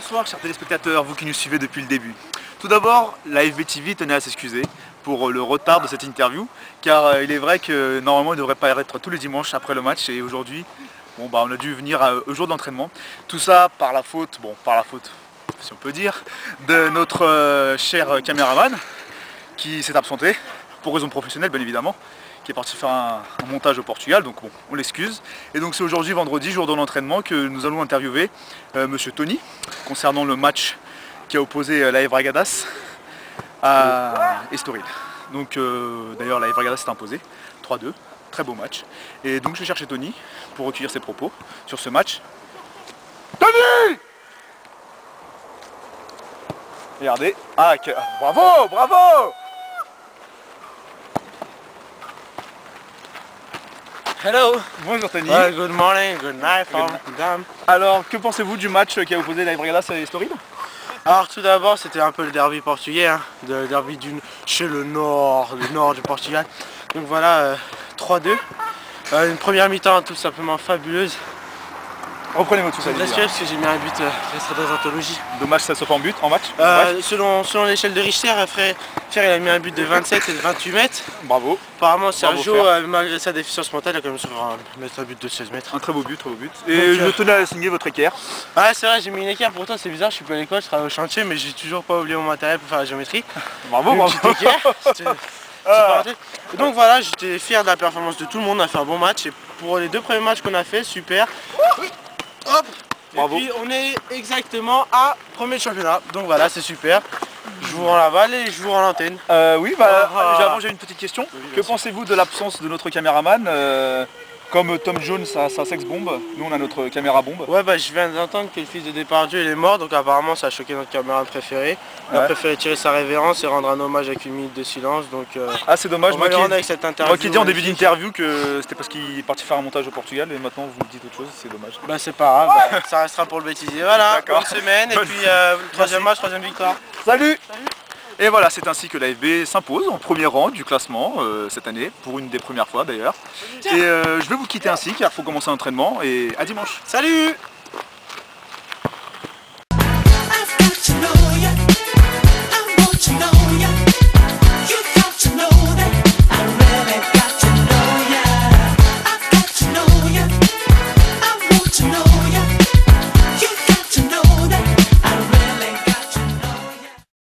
Bonsoir chers téléspectateurs, vous qui nous suivez depuis le début. Tout d'abord, la FB TV tenait à s'excuser pour le retard de cette interview, car il est vrai que normalement il ne devrait pas être tous les dimanches après le match, et aujourd'hui, on a dû venir au jour d'entraînement. Tout ça par la faute, si on peut dire, de notre cher caméraman qui s'est absenté, pour raison professionnelle bien évidemment, qui est parti faire un montage au Portugal, donc bon, on l'excuse. Et donc c'est aujourd'hui, vendredi, jour de l'entraînement, que nous allons interviewer Monsieur Tony, concernant le match qui a opposé l'AF Bragadas à Estoril. Donc d'ailleurs l'AF Bragadas s'est imposé, 3-2, très beau match. Et donc je cherchais Tony pour recueillir ses propos sur ce match. Tony! Regardez, bravo, bravo! Hello. Bonjour Tony. Good morning, good night from Dam. Alors, que pensez-vous du match qui a opposé l'AF Bragadas à Estoril? Alors tout d'abord, c'était un peu le derby portugais, hein, le derby chez le nord du Portugal. Donc voilà, 3-2. Une première mi-temps tout simplement fabuleuse. Reprenez votre soucis. Parce que j'ai mis un but reste dans l'anthologie. Dommage ça soit pas en but, en match. Selon l'échelle de Richter, Frère il a mis un but de 27 et de 28 mètres. Bravo. Apparemment Sergio, malgré sa déficience mentale, a quand même su mettre un but de 16 mètres. Un très beau but, très beau but. Et je tenais à signer votre équerre. Ouais c'est vrai, j'ai mis une équerre, pourtant c'est bizarre, je suis pas à l'école, je travaille au chantier, mais j'ai toujours pas oublié mon matériel pour faire la géométrie. Bravo, bravo. Donc voilà, j'étais fier de la performance de tout le monde, on a fait un bon match. Et pour les deux premiers matchs qu'on a fait, super. Hop. Bravo. Et puis on est exactement à premier de championnat, donc voilà, c'est super. Je vous rends la balle et je vous rends l'antenne. Oui, avant j'ai une petite question. Que pensez-vous de l'absence de notre caméraman comme Tom Jones a sa sex-bombe, nous on a notre caméra-bombe. Ouais je viens d'entendre que le fils de Depardieu il est mort, donc apparemment ça a choqué notre caméra préféré. Il a préféré tirer sa révérence et rendre un hommage avec une minute de silence, donc c'est dommage, moi qui dit en début magnifique. D'interview que c'était parce qu'il est parti faire un montage au Portugal et maintenant vous me dites autre chose, c'est dommage. C'est pas grave, ça restera pour le bêtisier. Voilà, bonne semaine et puis troisième match, troisième victoire. Salut. Et voilà, c'est ainsi que l'AFB s'impose en premier rang du classement cette année, pour une des premières fois d'ailleurs. Et je vais vous quitter ainsi car il faut commencer l'entraînement et à dimanche. Salut!